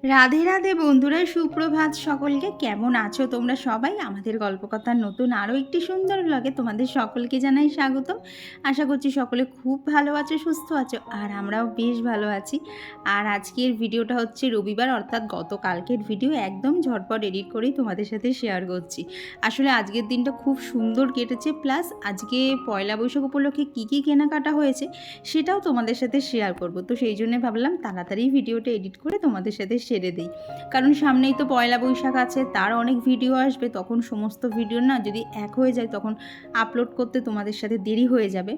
রাধে রাধে বন্ধুরা, সুপ্রভাত সকলকে। কেমন আছো তোমরা সবাই? আমাদের গল্পকথার নতুন আরও একটি সুন্দর ব্লগে তোমাদের সকলকে জানাই স্বাগতম। আশা করছি সকলে খুব ভালো আছো, সুস্থ আছো, আর আমরাও বেশ ভালো আছি। আর আজকের ভিডিওটা হচ্ছে রবিবার, অর্থাৎ গতকালকের ভিডিও একদম ঝটপট এডিট করেই তোমাদের সাথে শেয়ার করছি। আসলে আজকের দিনটা খুব সুন্দর কেটেছে, প্লাস আজকে পয়লা বৈশাখ উপলক্ষে কী কী কেনাকাটা হয়েছে সেটাও তোমাদের সাথে শেয়ার করব। তো সেই জন্য ভাবলাম তাড়াতাড়ি ভিডিওটা এডিট করে তোমাদের সাথে ছেড়ে দিই, কারণ সামনেই তো পয়লা বৈশাখ আছে, তার অনেক ভিডিও আসবে, তখন সমস্ত ভিডিও না যদি এক হয়ে যায় তখন আপলোড করতে তোমাদের সাথে দেরি হয়ে যাবে।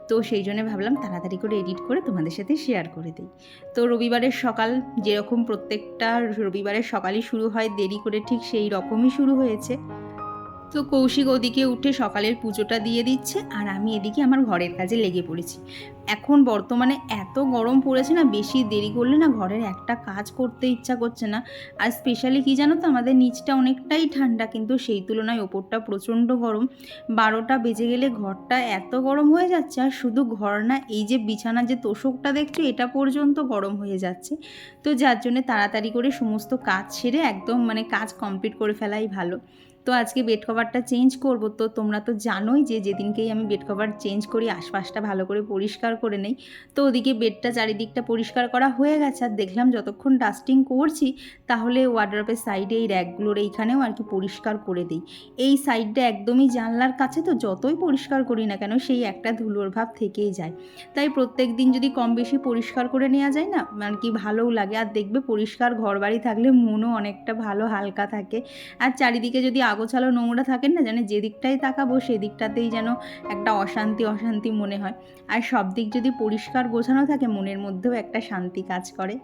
তো সেই জন্য ভাবলাম তাড়াতাড়ি করে এডিট করে তোমাদের সাথে শেয়ার করে দিই। তো রবিবারের সকাল যেরকম প্রত্যেকটা রবিবারের সকালই শুরু হয় দেরি করে, ঠিক সেই রকমই শুরু হয়েছে। তো কৌশিক ওদিকে উঠে সকালের পুজোটা দিয়ে দিচ্ছে, আর আমি এদিকে আমার ঘরের কাজে লেগে পড়েছি। এখন বর্তমানে এত গরম পড়েছে না, বেশি দেরি করলে না ঘরের একটা কাজ করতে ইচ্ছা করছে না। আর স্পেশালি কি জানো তো, আমাদের নিচটা অনেকটাই ঠান্ডা, কিন্তু সেই তুলনায় ওপরটা প্রচণ্ড গরম। 12টা বেজে গেলে ঘরটা এত গরম হয়ে যাচ্ছে, আর শুধু ঘর না, এই যে বিছানা যে তোষকটা দেখছো এটা পর্যন্ত গরম হয়ে যাচ্ছে। তো যার জন্য তাড়াতাড়ি করে সমস্ত কাজ সেরে একদম কাজ কমপ্লিট করে ফেলাই ভালো। তো আজকে বেড কভারটা চেঞ্জ করব। তো তোমরা তো জানোই যে যেদিনকেই আমি বেড কভার চেঞ্জ করি আশপাশটা ভালো করে পরিষ্কার করে নেই। তো ওদিকে বেডটা চারিদিকটা পরিষ্কার করা হয়ে গেছে, আর দেখলাম যতক্ষণ ডাস্টিং করছি তাহলে ওয়ার্ড্রপের সাইডে এই র্যাকগুলোর এইখানেও আর কি পরিষ্কার করে দিই। এই সাইডটা একদমই জানলার কাছে, তো যতই পরিষ্কার করি না কেন সেই একটা ধুলোর ভাব থেকেই যায়। তাই প্রত্যেক দিন যদি কম বেশি পরিষ্কার করে নেওয়া যায় না, আর কি ভালোও লাগে। আর দেখবে পরিষ্কার ঘরবাড়ি থাকলে মনও অনেকটা ভালো হালকা থাকে। আর চারিদিকে যদি আগোছালো নোংরা থাকেন না, যেন যেদিকটাই তাকাবো সেদিকটাতেই যেন একটা অশান্তি অশান্তি মনে হয়। আর সব দিক যদি পরিষ্কার গোছানো থাকে মনের মধ্যেও একটা শান্তি কাজ করে।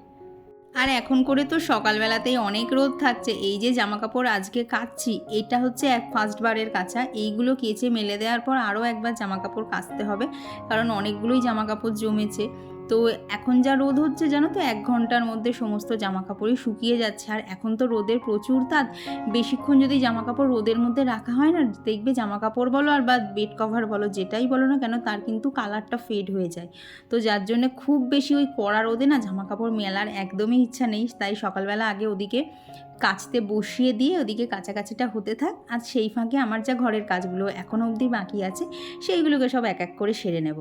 আর এখন করে তো সকালবেলাতেই অনেক রোদ থাকছে। এই যে জামাকাপড় আজকে কাচছি, এটা হচ্ছে ফার্স্টবারের কাচা। এইগুলো কেচে মেলে দেওয়ার পর আরও একবার জামাকাপড় কাচতে হবে, কারণ অনেকগুলোই জামাকাপড় জমেছে। তো এখন যা রোদ হচ্ছে জানো তো, 1 ঘন্টার মধ্যে সমস্ত জামাকাপড়ই শুকিয়ে যাচ্ছে। আর এখন তো রোদের প্রচুর তাপ, বেশিক্ষণ যদি জামাকাপড় রোদের মধ্যে রাখা হয় না, দেখবে জামাকাপড় বলো আর বা বেড কভার বলো, যেটাই বলো না কেন, তার কিন্তু কালারটা ফেড হয়ে যায়। তো যার জন্য খুব বেশি ওই কড়া রোদে না জামাকাপড় মেলার একদমই ইচ্ছা নেই। তাই সকালবেলা আগে ওদিকে কাচতে বসিয়ে দিয়ে ওদিকে কাছাকাছিটা হতে থাক, আর সেই ফাঁকে আমার যা ঘরের কাজগুলো এখনও অবধি বাকি আছে সেইগুলোকে সব এক এক করে সেরে নেব।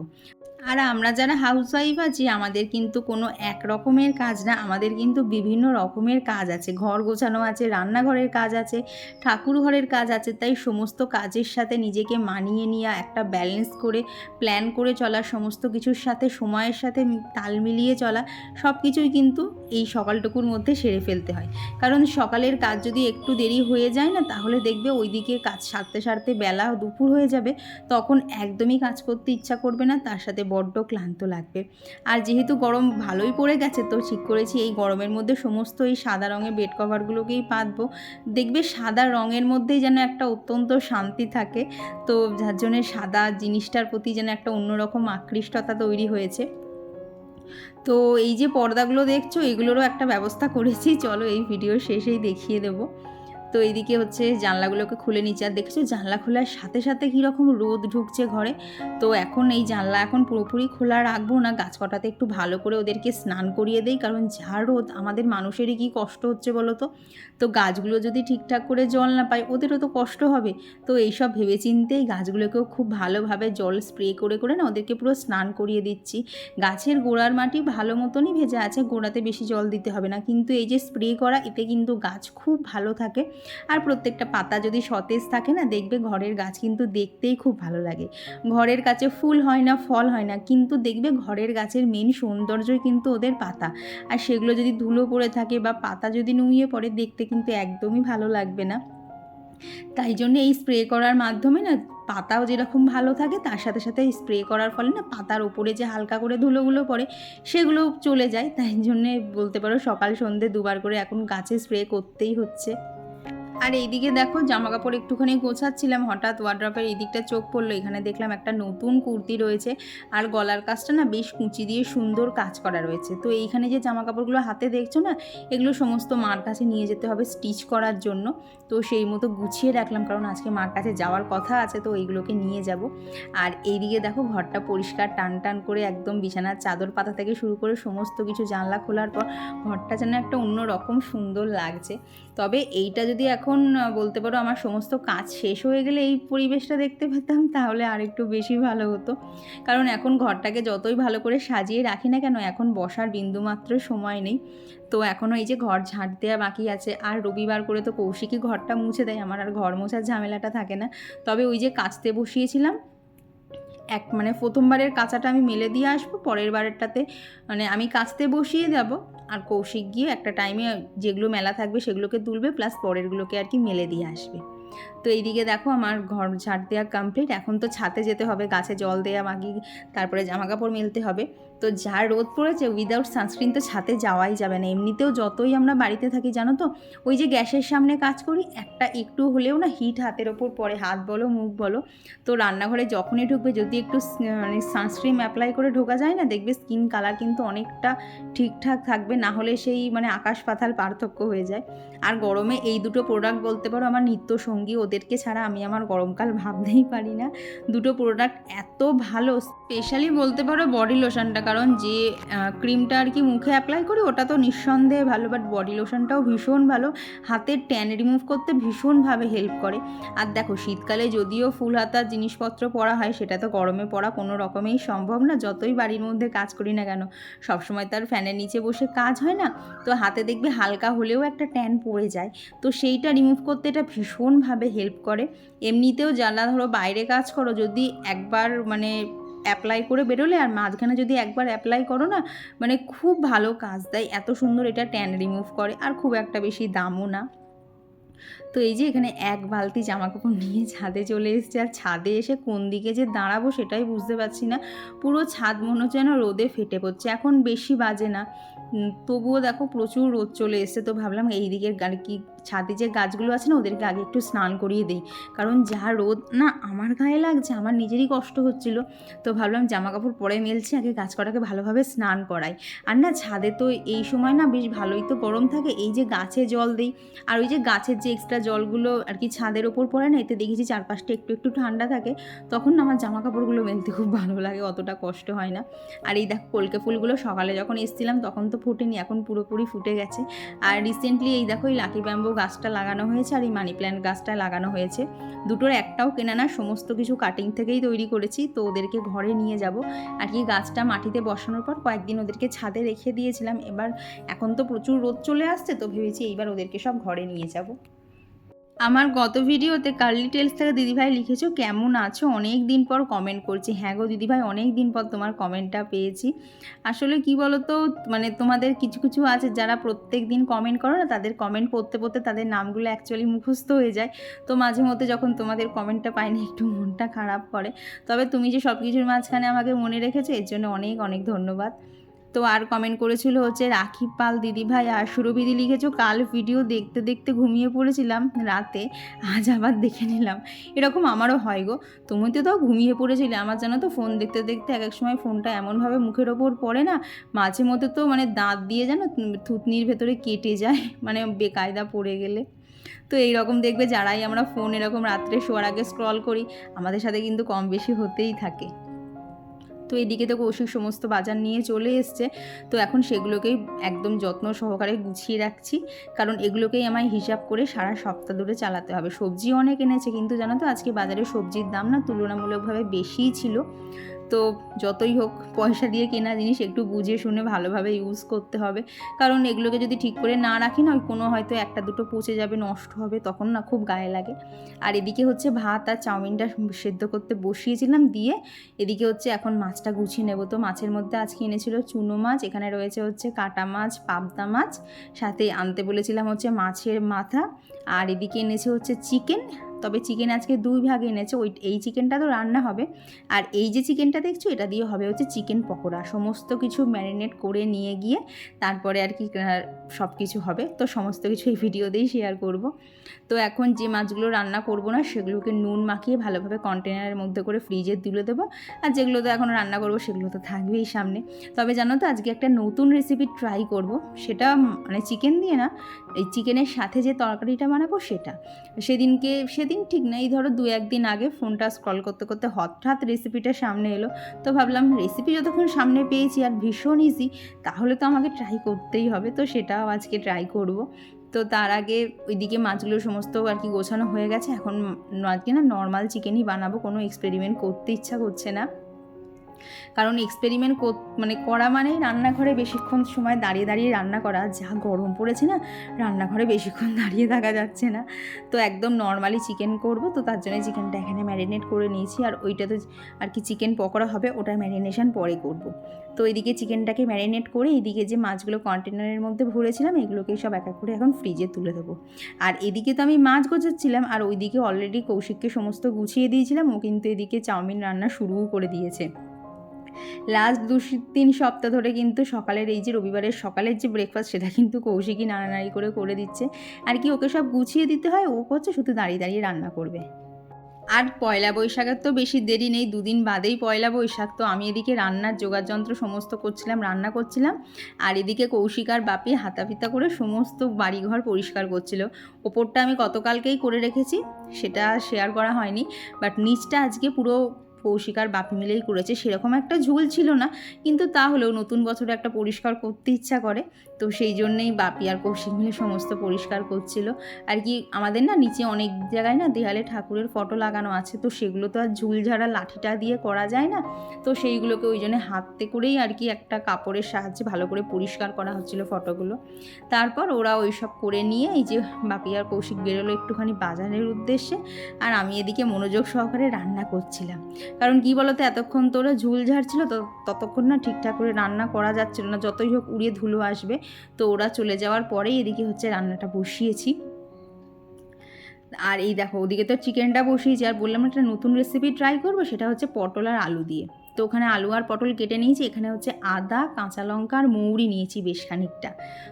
আর আমরা যারা হাউসওয়াইফ আছি আমাদের কিন্তু কোনো এক রকমের কাজ না, আমাদের কিন্তু বিভিন্ন রকমের কাজ আছে। ঘর গোছানো আছে, রান্নাঘরের কাজ আছে, ঠাকুর ঘরের কাজ আছে। তাই সমস্ত কাজের সাথে নিজেকে মানিয়ে নেওয়া, একটা ব্যালেন্স করে প্ল্যান করে চলা, সমস্ত কিছুর সাথে সময়ের সাথে তাল মিলিয়ে চলা, সব কিছুই কিন্তু এই সকালটুকুর মধ্যে সেরে ফেলতে হয়। কারণ সকালের কাজ যদি একটু দেরি হয়ে যায় না, তাহলে দেখবে ওইদিকে কাজ সারতে সারতে বেলা দুপুর হয়ে যাবে, তখন একদমই কাজ করতে ইচ্ছা করবে না, তার সাথে বড্ড ক্লান্ত লাগবে। আর যেহেতু গরম ভালোই পড়ে গেছে, তো ঠিক করেছি এই গরমের মধ্যে সমস্ত এই সাদা রঙের বেড কভারগুলোকেই পাতবো। দেখবে সাদা রঙের মধ্যেই যেন একটা অত্যন্ত শান্তি থাকে। তো যার জন্যে সাদা জিনিসটার প্রতি যেন একটা অন্যরকম আকৃষ্টতা তৈরি হয়েছে। তো এই যে পর্দাগুলো দেখছো, এগুলোরও একটা ব্যবস্থা করেছি, চলো এই ভিডিও শেষেই দেখিয়ে দেবো। তো এইদিকে হচ্ছে জানলাগুলোকে খুলে নিচ্ছে, আর দেখছো জানলা খোলার সাথে সাথে কীরকম রোদ ঢুকছে ঘরে। তো এখন এই জানলা এখন পুরোপুরি খোলা রাখবো না, গাছ কটাতে একটু ভালো করে ওদেরকে স্নান করিয়ে দেই, কারণ যা রোদ, আমাদের মানুষেরই কি কষ্ট হচ্ছে বলো তো। তো গাছগুলো যদি ঠিকঠাক করে জল না পায় ওদেরও তো কষ্ট হবে। তো এইসব ভেবেচিন্তেই গাছগুলোকেও খুব ভালোভাবে জল স্প্রে করে করে না ওদেরকে পুরো স্নান করিয়ে দিচ্ছি। গাছের গোড়ার মাটি ভালো মতনই ভেজা আছে, গোড়াতে বেশি জল দিতে হবে না, কিন্তু এই যে স্প্রে করা এতে কিন্তু গাছ খুব ভালো থাকে। আর প্রত্যেকটা পাতা যদি সতেজ থাকে না, দেখবে ঘরের গাছ কিন্তু দেখতেই খুব ভালো লাগে। ঘরের কাছে ফুল হয় না, ফল হয় না, কিন্তু দেখবে ঘরের গাছের মেন সৌন্দর্যই কিন্তু ওদের পাতা। আর সেগুলো যদি ধুলো পড়ে থাকে বা পাতা যদি নুয়ে পড়ে, দেখতে কিন্তু একদমই ভালো লাগবে না। তাই জন্য এই স্প্রে করার মাধ্যমে না পাতাও যেরকম ভালো থাকে, তার সাথে সাথে স্প্রে করার ফলে না পাতার ওপরে যে হালকা করে ধুলোগুলো পড়ে সেগুলোও চলে যায়। তাই জন্যে বলতে পারো সকাল সন্ধ্যে দুবার করে এখন গাছে স্প্রে করতেই হচ্ছে। আর এইদিকে দেখো জামাকাপড় একটুখানি গোছাচ্ছিলাম, হঠাৎ ওয়ার্ড্রপের এই দিকটা চোখ পড়লো, এখানে দেখলাম একটা নতুন কুর্তি রয়েছে আর গলার কাজটা না বেশ কুঁচি দিয়ে সুন্দর কাজ করা রয়েছে। তো এইখানে যে জামাকাপড়গুলো হাতে দেখছো না, এগুলো সমস্ত মার কাছে নিয়ে যেতে হবে স্টিচ করার জন্য। তো সেই মতো গুছিয়ে রাখলাম, কারণ আজকে মার কাছে যাওয়ার কথা আছে, তো এইগুলোকে নিয়ে যাব। আর এইদিকে দেখো ঘরটা পরিষ্কার টান টান করে একদম বিছানার চাদর পাতা থেকে শুরু করে সমস্ত কিছু জানলা খোলার পর ঘরটা যেন একটা অন্য রকম সুন্দর লাগছে। তবে এইটা যদি এখন বলতে পারো আমার সমস্ত কাজ শেষ হয়ে গেলে এই পরিবেশটা দেখতে পেতাম, তাহলে আর একটু বেশি ভালো হতো। কারণ এখন ঘরটাকে যতই ভালো করে সাজিয়ে রাখি না কেন, এখন বসার বিন্দুমাত্র সময় নেই। তো এখনও এই যে ঘর ঝাঁট দেওয়া বাকি আছে, আর রবিবার করে তো কৌশিকই ঘরটা মুছে দেয়, আমার আর ঘর মোছার ঝামেলাটা থাকে না। তবে ওই যে কাচতে বসিয়েছিলাম, মানে প্রথমবারের কাঁচাটা আমি মেলে দিয়ে আসবো, পরের বারেরটাতে মানে আমি কাচতে বসিয়ে যাব, আর কৌশিক গিয়ে একটা টাইমে যেগুলো মেলা থাকবে সেগুলোকে তুলবে, প্লাস পরেরগুলোকে আর কি মেলে দিয়ে আসবে। তো এইদিকে দেখো আমার ঘর ঝাড় দেওয়া কমপ্লিট। এখন তো ছাদে যেতে হবে, গাছে জল দেওয়া বাকি, তারপরে জামাকাপড় মেলতে হবে। তো যা রোদ পড়েছে, উইদাউট সানস্ক্রিন তো ছাদে যাওয়াই যাবে না। এমনিতেও যতই আমরা বাড়িতে থাকি জানো তো, ওই যে গ্যাসের সামনে কাজ করি, একটু হলেও না হিট হাতের ওপর পড়ে, হাত বলো মুখ বলো। তো রান্নাঘরে যখনই ঢুকবে যদি একটু মানে সানস্ক্রিন অ্যাপ্লাই করে ঢোকা যায় না, দেখবে স্কিন কালার কিন্তু অনেকটা ঠিকঠাক থাকবে, না হলে সেই মানে আকাশ পাতাল পার্থক্য হয়ে যায়। আর গরমে এই দুটো প্রোডাক্ট বলতে পারো আমার নিত্য সঙ্গী, ওদেরকে ছাড়া আমি আমার গরমকাল ভাবতেই পারি না। দুটো প্রোডাক্ট এত ভালো, স্পেশালি বলতে পারো বডি লোশনটা, কারণ যে ক্রিমটা আর কি মুখে অ্যাপ্লাই করি ওটা তো নিঃসন্দেহে ভালো, বাট বডি লোশনটাও ভীষণ ভালো, হাতের ট্যান রিমুভ করতে ভীষণভাবে হেল্প করে। আর দেখো শীতকালে যদিও ফুল হাতার জিনিসপত্র পরা হয়, সেটা তো গরমে পরা কোনো রকমেই সম্ভব না, যতই বাড়ির মধ্যে কাজ করি না কেন, সবসময় তার ফ্যানের নিচে বসে কাজ হয় না। তো হাতে দেখবে হালকা হলেও একটা ট্যান পড়ে যায়, তো সেইটা রিমুভ করতে এটা ভীষণভাবে হেল্প করে। এমনিতেও যারা ধরো বাইরে কাজ করো, যদি একবার মানে অ্যাপ্লাই করে বেরোলে আর মাঝখানে যদি একবার অ্যাপ্লাই করো না, মানে খুব ভালো কাজ দেয়, এত সুন্দর এটা ট্যান রিমুভ করে, আর খুব একটা বেশি দামও না। তো এই যে এখানে এক বালতি জামাকাপড় নিয়ে ছাদে চলে এসেছে, আর ছাদে এসে কোন দিকে যে দাঁড়াবো সেটাই বুঝতে পারছি না। পুরো ছাদ মনে হচ্ছে যেন রোদে ফেটে পড়ছে। এখন বেশি বাজে না, তবুও দেখো প্রচুর রোদ চলে এসছে। তো ভাবলাম এই দিকের কি ছাদে যে গাছগুলো আছে না, ওদেরকে আগে একটু স্নান করিয়ে দিই, কারণ যা রোদ না আমার গায়ে লাগছে, আমার নিজেরই কষ্ট হচ্ছিল। তো ভাবলাম জামা কাপড় পরে মেলছি, আগে গাছ কটাকে ভালোভাবে স্নান করাই। আর না ছাদে তো এই সময় না বেশ ভালোই তো গরম থাকে, এই যে গাছে জল দিই, আর ওই যে গাছের যে এক্সট্রা জলগুলো আর কি ছাদের ওপর পড়ে না, এতে দেখেছি চারপাশটা একটু একটু ঠান্ডা থাকে, তখন না আমার জামা কাপড়গুলো মেলতে খুব ভালো লাগে, অতটা কষ্ট হয় না। আর এই দেখো কলকে ফুলগুলো সকালে যখন এসেছিলাম তখন তো ফুটেনি, এখন পুরোপুরি ফুটে গেছে। আর রিসেন্টলি এই দেখো এই লাকি ব্যাম্বো গাছটা লাগানো হয়েছে, আর এই মানি প্ল্যান্ট গাছটা লাগানো হয়েছে। দুটোর একটাও কেনা না, সমস্ত কিছু কাটিং থেকেই তৈরি করেছি। তো ওদেরকে ঘরে নিয়ে যাব আর কি, গাছটা মাটিতে বসানোর পর কয়েকদিন ওদেরকে ছাদে রেখে দিয়েছিলাম। এখন তো প্রচুর রোদ চলে আসছে, তো ভেবেছি এইবার ওদেরকে সব ঘরে নিয়ে যাব। আমার গত ভিডিওতে কার্লি টেলস থেকে দিদিভাই লিখেছো কেমন আছো, অনেক দিন পর কমেন্ট করছি। হ্যাঁ গো দিদিভাই, অনেক দিন পর তোমার কমেন্টটা পেয়েছি। আসলে কি বলো তো, মানে তোমাদের কিছু কিছু আছে যারা প্রত্যেক দিন কমেন্ট করো না, তাদের কমেন্ট পড়তে পড়তে তাদের নামগুলো অ্যাকচুয়ালি মুখস্থ হয়ে যায়। তো মাঝে মধ্যে যখন তোমাদের কমেন্টটা পাই না, একটু মনটা খারাপ করে। তবে তুমি যে সব কিছুর মাঝখানে আমাকে মনে রেখেছো, এর জন্য অনেক অনেক ধন্যবাদ। তো আর কমেন্ট করেছিল হচ্ছে রাখি পাল দিদিভাই আর সুরভিদি লিখেছো কাল ভিডিও দেখতে দেখতে ঘুমিয়ে পড়েছিলাম রাতে, আজ আবার দেখে নিলাম। এরকম আমারও হয় গো, তুমি তো তাও ঘুমিয়ে পড়েছিলে, আমার জানো তো ফোন দেখতে দেখতে এক এক সময় ফোনটা এমনভাবে মুখের ওপর পড়ে না, মাঝে মধ্যে তো মানে দাঁত দিয়ে যেন থুতনির ভেতরে কেটে যায়, মানে বেকায়দা পড়ে গেলে। তো এইরকম দেখবে যারাই আমরা ফোন এরকম রাত্রে শোয়ার আগে স্ক্রল করি, আমাদের সাথে কিন্তু কম বেশি হতেই থাকে। তো এদিকে তো কৌশিক সমস্ত বাজার নিয়ে চলে এসছে, তো এখন সেগুলোকেই একদম যত্ন সহকারে গুছিয়ে রাখছি, কারণ এগুলোকেই আমায় হিসাব করে সারা সপ্তাহ ধরে চালাতে হবে। সবজি অনেক এনেছে, কিন্তু জানো তো আজকে বাজারে সবজির দাম না তুলনামূলকভাবে বেশিই ছিল। তো যতই হোক পয়সা দিয়ে কেনা জিনিস একটু বুঝে শুনে ভালোভাবে ইউজ করতে হবে, কারণ এগুলোকে যদি ঠিক করে না রাখি না, ওই কোনো হয়তো একটা দুটো পচে যাবে, নষ্ট হবে, তখন না খুব গায়ে লাগে। আর এদিকে হচ্ছে ভাত আর চাউমিনটা সেদ্ধ করতে বসিয়েছিলাম, দিয়ে এদিকে হচ্ছে এখন মাছটা গুছিয়ে নেব। তো মাছের মধ্যে আজকে এনেছিল চুনো মাছ, এখানে রয়েছে হচ্ছে কাটা মাছ, পাবদা মাছ, সাথে আনতে বলেছিলাম হচ্ছে মাছের মাথা, আর এদিকে এনেছে হচ্ছে চিকেন। তবে চিকেন আজকে 2 ভাগ এনেছে, এই চিকেনটা তো রান্না হবে, আর এই যে চিকেনটা দেখছো এটা দিয়ে হবে হচ্ছে চিকেন পকোড়া। সমস্ত কিছু ম্যারিনেট করে নিয়ে গিয়ে তারপরে আর কি সব কিছু হবে। তো সমস্ত কিছু এই ভিডিওতেই শেয়ার করব। তো এখন যে মাছগুলো রান্না করব না সেগুলোকে নুন মাখিয়ে ভালোভাবে কন্টেনারের মধ্যে করে ফ্রিজে তুলে দেবো, আর যেগুলো তো এখন রান্না করব সেগুলো তো থাকবেই সামনে। তবে জানো তো আজকে একটা নতুন রেসিপি ট্রাই করব, সেটা মানে চিকেন দিয়ে না, এই চিকেনের সাথে যে তরকারিটা বানাবো সেটা। সেদিন ঠিক না, এই ধরো 2-1 দিন আগে ফোনটা স্ক্রল করতে করতে হঠাৎ রেসিপিটা সামনে এলো। তো ভাবলাম রেসিপি যতক্ষণ সামনে পেয়েছি আর ভীষণ ইজি, তাহলে তো আমাকে ট্রাই করতেই হবে, তো সেটাও আজকে ট্রাই করব। তো তার আগে ওইদিকে মাছগুলো সমস্ত আর কি গোছানো হয়ে গেছে। এখন আজকে না নর্মাল চিকেনই বানাবো, কোনো এক্সপেরিমেন্ট করতে ইচ্ছা করছে না, কারণ এক্সপেরিমেন্ট মানে করা মানেই রান্নাঘরে বেশিক্ষণ সময় দাঁড়িয়ে দাঁড়িয়ে রান্না করা। যা গরম পড়েছে না, রান্নাঘরে বেশিক্ষণ দাঁড়িয়ে থাকা যাচ্ছে না। তো একদম নর্মালি চিকেন করব, তো তার জন্য চিকেনটা এখানে ম্যারিনেট করে নিয়েছি, আর ওইটা তো আর কি চিকেন পকোড়া হবে, ওটার ম্যারিনেশন পরে করব। তো এইদিকে চিকেনটাকে ম্যারিনেট করে এইদিকে যে মাছগুলো কন্টেনারের মধ্যে ভরেছিলাম এগুলোকে সব এক এক করে এখন ফ্রিজে তুলে দেবো। আর এদিকে তো আমি মাছ গোছাচ্ছিলাম, আর ওইদিকে অলরেডি কৌশিককে সমস্ত গুছিয়ে দিয়েছিলাম, ও কিন্তু এদিকে চাউমিন রান্না শুরুও করে দিয়েছে। লাস্ট 2-3 সপ্তাহ ধরে কিন্তু সকালের এই যে রবিবারের সকালের যে ব্রেকফাস্ট সেটা কিন্তু কৌশিকই নাড়ানাড়ি করে দিচ্ছে, আর কি ওকে সব গুছিয়ে দিতে হয়, ও করছে শুধু দাঁড়িয়ে দাঁড়িয়ে রান্না করবে। আর পয়লা বৈশাখের তো বেশি দেরি নেই, 2 দিন বাদেই পয়লা বৈশাখ। তো আমি এদিকে রান্নার যোগাযন্ত্র সমস্ত করছিলাম, রান্না করছিলাম, আর এদিকে কৌশিক আর বাপি হাতাপিতা করে সমস্ত বাড়িঘর পরিষ্কার করছিল। ওপরটা আমি গতকালকেই করে রেখেছি, সেটা শেয়ার করা হয়নি, বাট নিচটা আজকে পুরো কৌশিক আর বাপি মিলেই করেছে। সেরকম একটা ঝুল ছিল না, কিন্তু তাহলেও নতুন বছরে একটা পরিষ্কার করতে ইচ্ছা করে, তো সেই জন্যেই বাপি আর কৌশিক মিলে সমস্ত পরিষ্কার করছিল। আর কি আমাদের না নিচে অনেক জায়গায় না দেয়ালে ঠাকুরের ফটো লাগানো আছে, তো সেগুলো তো আর ঝুল ঝাড়া লাঠিটা দিয়ে করা যায় না, তো সেইগুলোকে ওই জন্য হাতে করেই আর কি একটা কাপড়ের সাহায্যে ভালো করে পরিষ্কার করা হচ্ছিলো ফটোগুলো। তারপর ওরা ওই সব করে নিয়ে এই যে বাপি আর কৌশিক বেরোলো একটুখানি বাজারের উদ্দেশ্যে, আর আমি এদিকে মনোযোগ সহকারে রান্না করছিলাম। কারণ কি বলতো, এতক্ষণ তো ওরা ঝুল ঝাড়ছিল, তো ততক্ষণ না ঠিকঠাক করে রান্না করা যাচ্ছিল না, যতই হোক উড়িয়ে ধুলো আসবে। তো ওরা চলে যাওয়ার পরেই এদিকে হচ্ছে রান্নাটা বসিয়েছি। আর এই দেখো ওদিকে তো চিকেনটা বসিয়েছি, আর বললাম একটা নতুন রেসিপি ট্রাই করবো, সেটা হচ্ছে পটল আর আলু দিয়ে। তো ওখানে আলু আর পটল কেটে নিয়েছি, এখানে হচ্ছে আদা, কাঁচা লঙ্কা আর মৌরি নিয়েছি বেশ খানিকটা,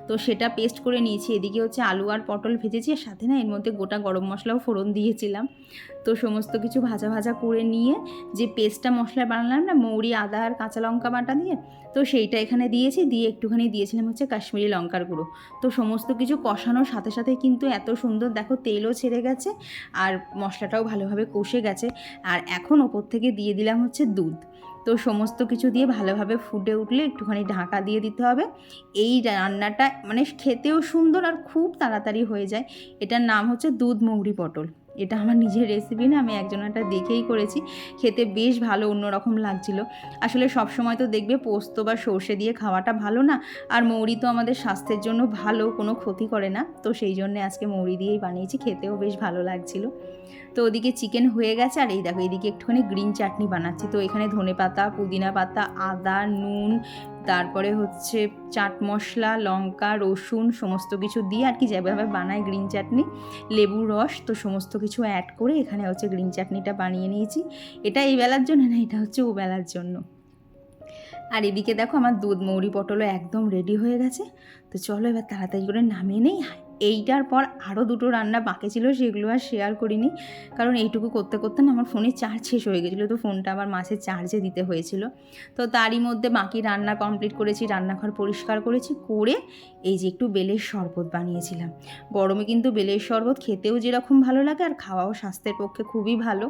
তো সেটা পেস্ট করে নিয়েছি। এদিকে হচ্ছে আলু আর পটল ভেজেছি, আর সাথে না এর মধ্যে গোটা গরম মশলাও ফোড়ন দিয়েছিলাম। তো সমস্ত কিছু ভাজা ভাজা করে নিয়ে যে পেস্টটা মশলা বানালাম না মৌরি, আদা আর কাঁচা লঙ্কা বাটা দিয়ে, তো সেইটা এখানে দিয়েছি, দিয়ে একটুখানি দিয়েছিলাম হচ্ছে কাশ্মীরি লঙ্কার গুঁড়ো। তো সমস্ত কিছু কষানোর সাথে সাথে কিন্তু এত সুন্দর দেখো তেলও ছেড়ে গেছে, আর মশলাটাও ভালোভাবে কষে গেছে। আর এখন ওপর থেকে দিয়ে দিলাম হচ্ছে দুধ। তো সমস্ত কিছু দিয়ে ভালোভাবে ফুটে উঠলে একটুখানি ঢাকা দিয়ে দিতে হবে। এই রান্নাটা মানে খেতেও সুন্দর আর খুব তাড়াতাড়ি হয়ে যায়। এটার নাম হচ্ছে দুধ মৌরি পটল। এটা আমার নিজের রেসিপি না, আমি একজনেরটা দেখেই করেছি, খেতে বেশ ভালো অন্যরকম লাগছিল। আসলে সবসময় তো দেখবে পোস্ত বা সর্ষে দিয়ে খাওয়াটা ভালো না, আর মৌরি তো আমাদের স্বাস্থ্যের জন্য ভালো, কোনো ক্ষতি করে না, তো সেই জন্য আজকে মৌরি দিয়েই বানিয়েছি, খেতেও বেশ ভালো লাগছিল। তো ওদিকে চিকেন হয়ে গেছে, আর এই দেখো এদিকে একটুখানি গ্রিন চাটনি বানাচ্ছি। তো এখানে ধনেপাতা, পুদিনা পাতা, আদা, নুন, তারপরে হচ্ছে চাট মশলা, লঙ্কা, রসুন সমস্ত কিছু দিয়ে আর কি যেভাবে বানায় গ্রিন চাটনি, লেবুর রস, তো সমস্ত কিছু অ্যাড করে এখানে হচ্ছে গ্রিন চাটনিটা বানিয়ে নিয়েছি। এটা এই বেলার জন্য না, এটা হচ্ছে ও বেলার জন্য। আর এদিকে দেখো আমার দুধ মৌরি পটলও একদম রেডি হয়ে গেছে। তো চলো এবার তাড়াতাড়ি করে নামিয়ে নেই। এইটার পর আরও 2টো রান্না বাকি ছিল, সেগুলো আর শেয়ার করিনি, কারণ এইটুকু করতে করতে না আমার ফোনে চার্জ শেষ হয়ে গেছিলো, তো ফোনটা আবার মাসে চার্জে দিতে হয়েছিল। তো তারই মধ্যে বাকি রান্না কমপ্লিট করেছি, রান্নাঘর পরিষ্কার করেছি, করে এই যে একটু বেলের শরবত বানিয়েছিলাম। গরমে কিন্তু বেলের শরবত খেতেও যেরকম ভালো লাগে আর খাওয়াও স্বাস্থ্যের পক্ষে খুবই ভালো।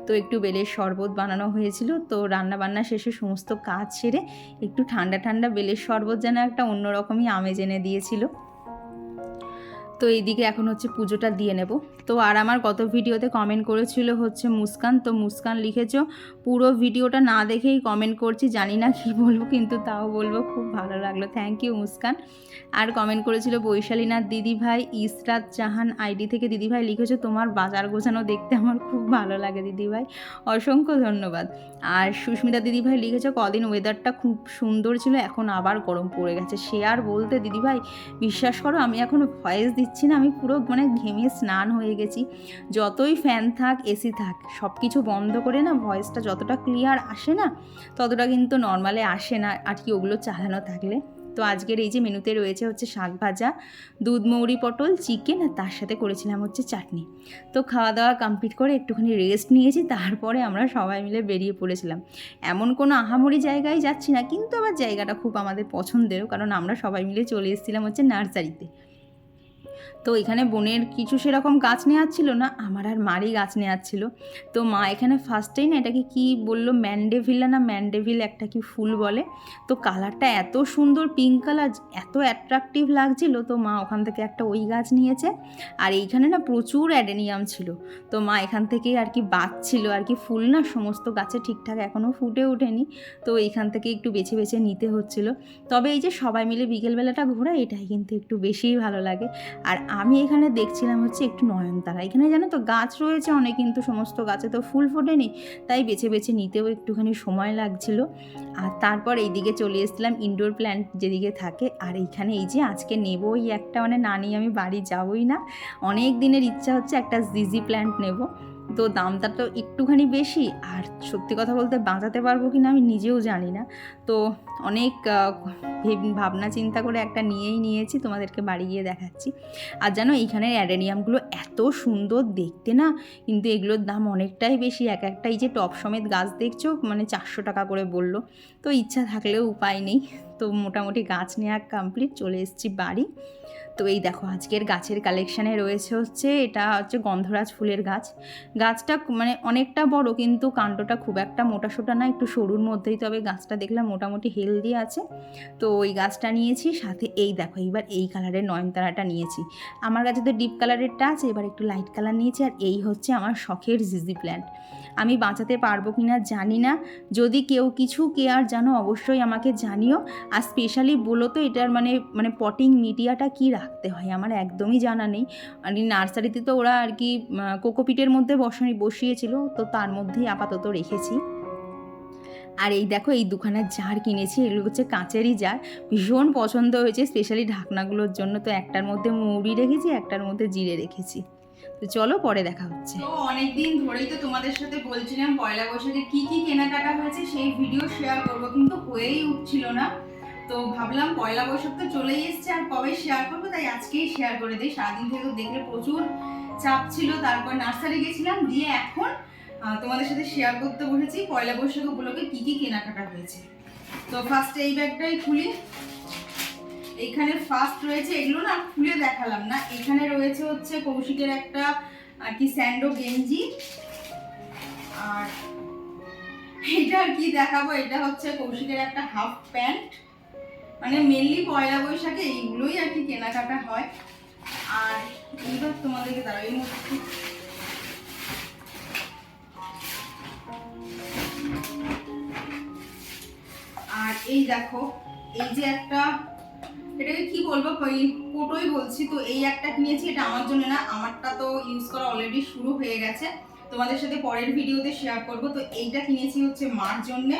তো একটু বেলের শরবত বানানো হয়েছিল। তো রান্নাবান্না শেষে সমস্ত কাজ সেরে একটু ঠান্ডা ঠান্ডা বেলের শরবত যেন একটা অন্যরকমই আমেজ এনে দিয়েছিল। তো এইদিকে এখন হচ্ছে পুজোটা দিয়ে নেব। তো আর আমার গত ভিডিওতে কমেন্ট করেছিল হচ্ছে মুস্কান, তো মুস্কান লিখেছো পুরো ভিডিওটা না দেখেই কমেন্ট করছি, জানি না কি বলবো কিন্তু তাও বলবো, খুব ভালো লাগলো, থ্যাংক ইউ মুস্কান। আর কমেন্ট করেছিল বৈশালীনাথ দিদিভাই, ইসরাত জাহান আইডি থেকে দিদিভাই লিখেছো তোমার বাজার গোছানো দেখতে আমার খুব ভালো লাগে দিদিভাই, অসংখ্য ধন্যবাদ। আর সুস্মিতা দিদিভাই লিখেছো কদিন ওয়েদারটা খুব সুন্দর ছিল, এখন আবার গরম পড়ে গেছে। সে আর বলতে দিদিভাই, বিশ্বাস করো আমি এখন ভয়েস দিচ্ছি না, আমি পুরো মানে ঘেমে স্নান হয়ে গেছি। যতই ফ্যান থাক এসি থাক সব কিছু বন্ধ করে না ভয়েসটা যতটা ক্লিয়ার আসে না, ততটা কিন্তু নর্মালে আসে না আর কি, ওগুলো চালানো থাকলে। তো আজকের এই যে মেনুতে রয়েছে হচ্ছে শাক ভাজা, দুধ মৌরি পটল, চিকেন, আর তার সাথে করেছিলাম হচ্ছে চাটনি। তো খাওয়া দাওয়া কমপ্লিট করে একটুখানি রেস্ট নিয়েছি, তারপরে আমরা সবাই মিলে বেরিয়ে পড়েছিলাম। এমন কোনো আহামরি জায়গায় যাচ্ছি না, কিন্তু আবার জায়গাটা খুব আমাদের পছন্দেরও, কারণ আমরা সবাই মিলে চলে এসেছিলাম হচ্ছে নার্সারিতে। তো এখানে বোনের কিছু সেরকম গাছ নেওয়ার ছিল না, আমার আর মারই গাছ নেওয়ার ছিল। তো মা এখানে ফার্স্টেই না এটাকে কি বললো, ম্যান্ডেভিলা না ম্যান্ডেভিল একটা কি ফুল বলে, তো কালারটা এত সুন্দর পিঙ্ক কালার, এত অ্যাট্রাকটিভ লাগছিল, তো মা ওখান থেকে একটা ওই গাছ নিয়েছে। আর এইখানে না প্রচুর অ্যাডেনিয়াম ছিল, তো মা এখান থেকেই আর কি বাঁচছিল আর কি, ফুল না সমস্ত গাছে ঠিকঠাক এখনও ফুটে ওঠেনি, তো এইখান থেকে একটু বেছে বেছে নিতে হচ্ছিলো। তবে এই যে সবাই মিলে বিকেলবেলাটা ঘোরা, এটাই কিন্তু একটু বেশিই ভালো লাগে। আর আমি এখানে দেখছিলাম হচ্ছে একটু নয়নতারা, এখানে জানো তো গাছ রয়েছে অনেক, কিন্তু সমস্ত গাছে তো ফুল ফোটেনি, তাই বেছে বেছে নিতেও একটুখানি সময় লাগছিল। আর তারপর এইদিকে চলে এসেছিলাম ইনডোর প্ল্যান্ট যেদিকে থাকে, আর এইখানে এই যে আজকে নেবই একটা, মানে না নিয়ে আমি বাড়ি যাবই না, অনেক দিনের ইচ্ছা হচ্ছে একটা জিজি প্ল্যান্ট নেব। তো দামটা তো একটুখানি বেশি, আর সত্যি কথা বলতে বাঁচাতে পারবো কি না আমি নিজেও জানি না। তো অনেক ভাবনা চিন্তা করে একটা নিয়েই নিয়েছি, তোমাদেরকে বাড়ি গিয়ে দেখাচ্ছি। আর জানো এইখানের অ্যাডেনিয়ামগুলো এত সুন্দর দেখতে না, কিন্তু এগুলোর দাম অনেকটাই বেশি, এক একটা এই যে টপ সমেত গাছ দেখছো মানে 400 টাকা করে বললো। তো ইচ্ছা থাকলেও উপায় নেই, তো মোটামুটি গাছ নেওয়া কমপ্লিট, চলে এসেছি বাড়ি। তো এই দেখো আজকের গাছের কালেকশানে রয়েছে হচ্ছে, এটা হচ্ছে গন্ধরাজ ফুলের গাছ। গাছটা মানে অনেকটা বড়, কিন্তু কাণ্ডটা খুব একটা মোটা সোটা না, একটু সরুর মধ্যেই, তবে গাছটা দেখলাম মোটামুটি হেলদি আছে। তো ওই গাছটা নিয়েছি, সাথে এই দেখো এইবার এই কালারের নয়নতারাটা নিয়েছি। আমার কাছে তো ডিপ কালারেরটা আছে, এবার একটু লাইট কালার নিয়েছি। আর এই হচ্ছে আমার শখের জিজি প্ল্যান্ট, আমি বাঁচাতে পারবো কি না জানি না, যদি কেউ কিছু কেয়ার জানো অবশ্যই আমাকে জানিও। আর স্পেশালি বলো তো এটার মানে পটিং মিডিয়াটা কি রাখতে হয়, আমার একদমই জানা নেই। আর নার্সারিতে তো ওরা আর কি কোকোপিটের মধ্যে বসিয়েছিল, তো তার মধ্যেই আপাতত রেখেছি। আর এই দেখো এই দুখানা জার কিনেছি, এগুলো হচ্ছে কাঁচেরই জার, ভীষণ পছন্দ হয়েছে স্পেশালি ঢাকনাগুলোর জন্য। তো একটার মধ্যে মৌরি রেখেছি, একটার মধ্যে জিরে রেখেছি। তো চলো পরে দেখা হচ্ছে। তো অনেকদিন ধরেই তো তোমাদের সাথে বলছিলাম পয়লা বৈশাখে কি কি কেনাকাটা হয়েছে সেই ভিডিও শেয়ার করব, কিন্তু হয়েই উঠছিল না। তো ভাবলাম পয়লা বৈশাখ তো চলেই এসছে, আর কবে শেয়ার করবো, তাই আজকেই শেয়ার করে দিই। সারাদিন থেকে তো দেখলে প্রচুর চাপ ছিল, তারপর নার্সারি গেছিলাম, দিয়ে এখন তোমাদের সাথে শেয়ার করতে বসেছি পয়লা বৈশাখ উপলক্ষে কি কি কেনাকাটা হয়েছে। তো ফার্স্টে এই ব্যাগটাই খুলি। এখানে ফার্স্ট রয়েছে, এগুলো না খুলে দেখালাম না, এখানে রয়েছে হচ্ছে কৌশিকের একটা আর কি স্যান্ডো গেঞ্জি। আর এটা আর কি দেখাবো, এটা হচ্ছে কৌশিকের একটা হাফ প্যান্ট। মানে মেনলি পয়লা বৈশাখে এইগুলোই আর কি কেনাকাটা হয়। আর এইবার তোমাদেরকে দাঁড়াই এর মধ্যে আর এই দেখো এই যে একটা, এটাকে কি বলবো, কোটোই বলছি। তো এই একটা কিনেছি, এটা আমার জন্য না, আমারটা তো ইউজ করা অলরেডি শুরু হয়ে গেছে, তোমাদের সাথে পরের ভিডিওতে শেয়ার করব। তো এইটা কিনেছি হচ্ছে মার জন্য।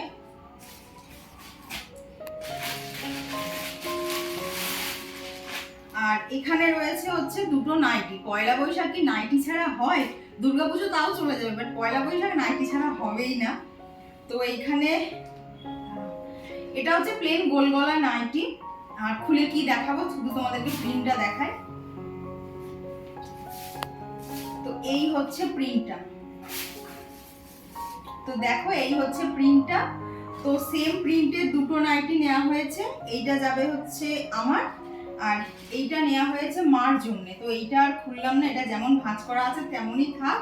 আর এখানে রয়েছে হচ্ছে দুটো নাইটি, পয়লা বৈশাখী নাইটি ছাড়া হয়, দুর্গাপুজো তাও চলে যাবে, বাট পয়লা বৈশাখ নাইটি ছাড়া হবেই না। তো এইখানে এটা হচ্ছে প্লেন গোল গলা নাইটি। আর খুলে কি দেখাবো, শুধু তোমাদেরকে প্রিন্টটা দেখাই। তো এই হচ্ছে প্রিন্টটা, তো দেখো এই হচ্ছে প্রিন্টটা। তো সেম প্রিন্টের দুটো নাইটি নেওয়া হয়েছে, এইটা যাবে হচ্ছে আমার, আর এইটা নেওয়া হয়েছে মার জন্য। তো এইটা আর খুললাম না, এটা যেমন ভাঁজ করা আছে তেমনই থাক।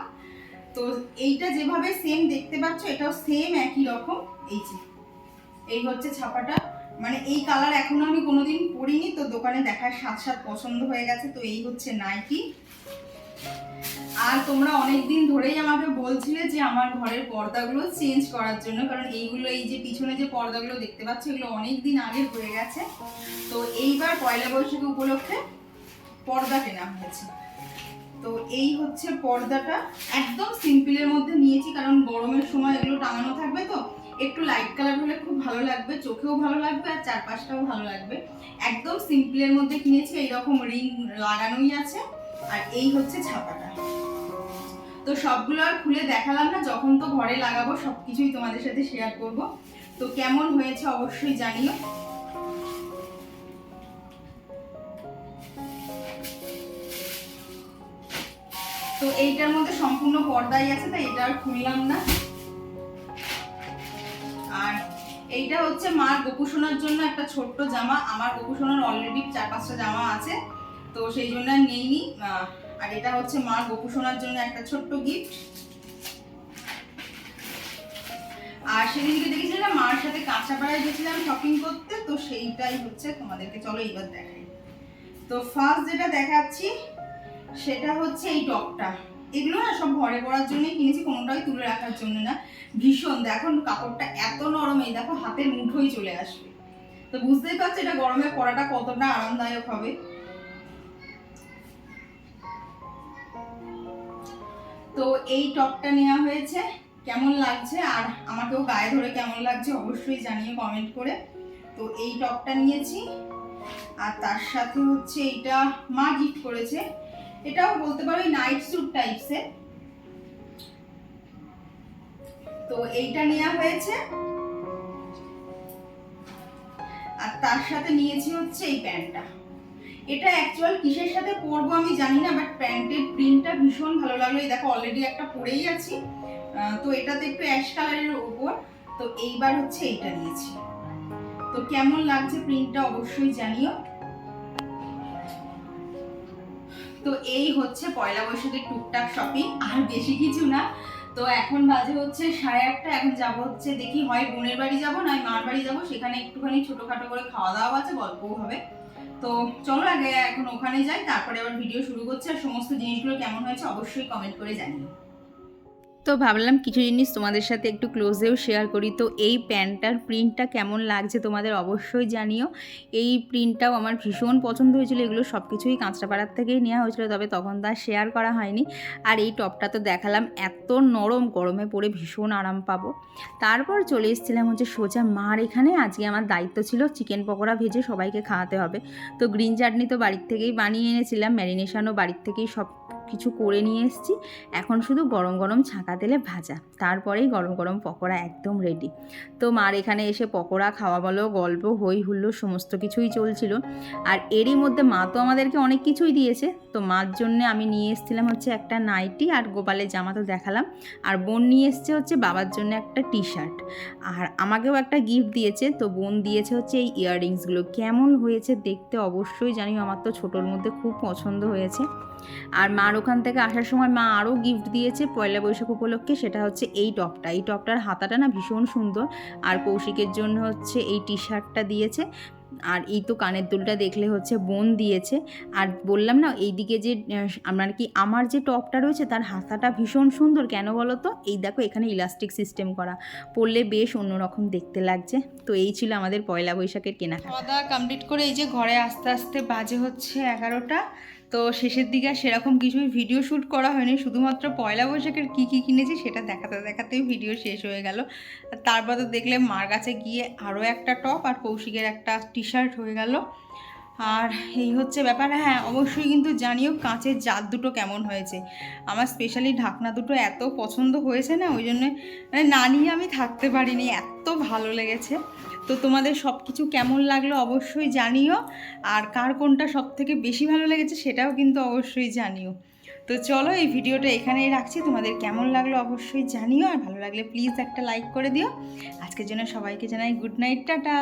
তো এইটা যেভাবে সেম দেখতে পাচ্ছ, এটাও সেম একই রকম। এই যে এই হচ্ছে ছাপাটা, মানে এই কালার এখনো আমি কোনোদিন পরিনি, তো দোকানে দেখার সাথে পছন্দ হয়ে গেছে। তো এই হচ্ছে নাইটি। আর তোমরা অনেকদিন ধরেই আমাকে বলছিলে যে আমার ঘরের পর্দাগুলো চেঞ্জ করার জন্য, কারণ এইগুলো এই যে পিছনে যে পর্দাগুলো দেখতে পাচ্ছ এগুলো অনেকদিন আগে হয়ে গেছে। তো এইবার পয়লা বৈশাখী উপলক্ষে পর্দা কেনা হয়েছে। তো এই হচ্ছে পর্দাটা, একদম সিম্পলের মধ্যে নিয়েছি, কারণ গরমের সময় এগুলো টাঙানো থাকবে, তো একটু লাইট কালার হলে খুব ভালো লাগবে, চোখেও ভালো লাগবে আর চারপাশটাও ভালো লাগবে। একদম সিম্পলের মধ্যে কিনেছি, এইরকম রিং লাগানোই আছে। আর এই হচ্ছে ছাপাটা। তো সবগুলো আর খুলে দেখালাম না, যখন তো ঘরে লাগাবো সবকিছুই তোমাদের সাথে শেয়ার করব। তো কেমন হয়েছে অবশ্যই জানিও। তো এইটার মধ্যে সম্পূর্ণ পর্দাই আছে, তাই এটা আর খুললাম না। আর এইটা হচ্ছে মার গোপুসোনার জন্য একটা ছোট্ট জামা। আমার গোপুসোনার অলরেডি 4-5টা জামা আছে, তো সেই জন্য আর নেইনি। আর এটা হচ্ছে মার গোপুসোনার জন্য একটা ছোট্ট গিফট। আর সেদিনকে দেখেছিলাম মার সাথে কাঁচাপাড়ায় গেছিলাম শপিং করতে, তো সেইটাই হচ্ছে তোমাদেরকে চলো এইবার দেখাই। তো ফার্স্ট যেটা দেখাচ্ছি সেটা হচ্ছে এই টপটা। এগুলো না সব ঘরে পরার জন্যই কিনেছি, কোনোটাই তুলে রাখার জন্য না। ভীষণ, দেখো কাপড়টা এত নরম, এই দেখো হাতের মুঠোই চলে আসবে। তো বুঝতেই পারছো এটা গরমে পরাটা কতটা আরামদায়ক হবে। তো এই টপটা নেওয়া হয়েছে, কেমন লাগছে আর আমাকেও গায়ে ধরে কেমন লাগছে অবশ্যই জানিয়ে কমেন্ট করে। তো এই টপটা নিয়েছি। আর তার সাথে হচ্ছে এইটা মা গিফট করেছে, এটাও বলতে পারো নাইট স্যুট টাইপসের। তো এইটা নেওয়া হয়েছে। আর তার সাথে নিয়েছি হচ্ছে এই প্যান্টটা। এটা অ্যাকচুয়াল কিসের সাথে পরবো আমি জানি না, বাট প্যান্টের প্রিন্টটা ভীষণ ভালো লাগলো। এই দেখো অলরেডি একটা পরেই আছি। তো এটাতে একটু অ্যাশ কালারের উপর। তো এইবার হচ্ছে এইটা নিয়েছি। তো কেমন লাগছে প্রিন্টটা অবশ্যই জানিও। তো এই হচ্ছে পয়লা বৈশাখের টুকটাক শপিং, আর বেশি কিছু না। তো এখন বাজে হচ্ছে 8:30। এখন যাবো হচ্ছে, দেখি হয় বোনের বাড়ি যাবো নয় মার বাড়ি যাবো, সেখানে একটুখানি ছোটখাটো করে খাওয়া দাওয়া আছে, গল্পও হবে। তো চলো আগে এখন ওখানে যাই, তারপরে আবার ভিডিও শুরু করছি। আর সমস্ত জিনিসগুলো কেমন হয়েছে অবশ্যই কমেন্ট করে জানিও। তো ভাবলাম কিছু জিনিস তোমাদের সাথে একটু ক্লোজেও শেয়ার করি। তো এই প্যান্টটার প্রিন্টটা কেমন লাগছে তোমাদের অবশ্যই জানিও। এই প্রিন্টটাও আমার ভীষণ পছন্দ হয়েছিল। এগুলো সব কিছুই কাঁচরাপাড়ার থেকেই নেওয়া হয়েছিল, তবে তখন তা শেয়ার করা হয়নি। আর এই টপটা তো দেখালাম, এত নরম, গরমে পরে ভীষণ আরাম পাবো। তারপর চলে এসেছিলাম হচ্ছে সোজা মার এখানে। আজকে আমার দায়িত্ব ছিল চিকেন পকোড়া ভেজে সবাইকে খাওয়াতে হবে। তো গ্রিন চাটনি তো বাড়ির থেকেই বানিয়ে এনেছিলাম, ম্যারিনেশনও বাড়ির থেকেই সব কিছু করে নিয়ে এসেছি। এখন শুধু গরম গরম ছাঁকা তেলে ভাজা, তারপরেই গরম গরম পকোড়া একদম রেডি। তো মার এখানে এসে পকোড়া খাওয়া বলো, গল্প, হই হুল্লোড় সমস্ত কিছুই চলছিল। আর এরই মধ্যে মা তো আমাদেরকে অনেক কিছুই দিয়েছে। তো মার জন্য আমি নিয়ে এসেছিলাম হচ্ছে একটা নাইটি আর গোপালের জামা তো দেখালাম। আর বোন নিয়ে এসছে হচ্ছে বাবার জন্য একটা টি শার্ট। আর আমাকেও একটা গিফট দিয়েছে। তো বোন দিয়েছে হচ্ছে এই ইয়াররিংসগুলো। কেমন হয়েছে দেখতে অবশ্যই জানিও, আমার তো ছোটোর মধ্যে খুব পছন্দ হয়েছে। আর মার ওখান থেকে আসার সময় মা আরও গিফট দিয়েছে পয়লা বৈশাখ উপলক্ষে, সেটা হচ্ছে এই টপটা। এই টপটার হাতাটা না ভীষণ সুন্দর। আর কৌশিকের জন্য হচ্ছে এই টি শার্টটা দিয়েছে। আর এই তো কানের দুলটা দেখলে হচ্ছে বোন দিয়েছে। আর বললাম না এইদিকে যে আমার যে টপটা রয়েছে তার হাতাটা ভীষণ সুন্দর, কেন বলো তো? এই দেখো এখানে ইলাস্টিক সিস্টেম করা, পরলে বেশ অন্যরকম দেখতে লাগছে। তো এই ছিল আমাদের পয়লা বৈশাখের কেনাকাটা। খাওয়া দাওয়া কমপ্লিট করে এই যে ঘরে আস্তে আস্তে বাজে হচ্ছে 11টা। তো শেষের দিকে সেরকম কিছুই ভিডিও শ্যুট করা হয়নি, শুধুমাত্র পয়লা বৈশাখের কী কী কিনেছি সেটা দেখাতে দেখাতেই ভিডিও শেষ হয়ে গেল। তারপর তো দেখলে মার কাছে গিয়ে আরও একটা টপ আর কৌশিকের একটা টি শার্ট হয়ে গেল। আর এই হচ্ছে ব্যাপার। হ্যাঁ অবশ্যই কিন্তু জানিও কাঁচের জাত দুটো কেমন হয়েছে। আমার স্পেশালি ঢাকনা দুটো এত পছন্দ হয়েছে না, ওই জন্য না নিয়ে আমি থাকতে পারিনি, এত ভালো লেগেছে। তো তোমাদের সব কিছু কেমন লাগলো অবশ্যই জানিও। আর কার কোনটা সব থেকে বেশি ভালো লেগেছে সেটাও কিন্তু অবশ্যই জানিও। তো চলো এই ভিডিওটা এখানেই রাখছি। তোমাদের কেমন লাগলো অবশ্যই জানিও। আর ভালো লাগলে প্লিজ একটা লাইক করে দিও। আজকের জন্য সবাইকে জানাই গুড নাইট, টাটা।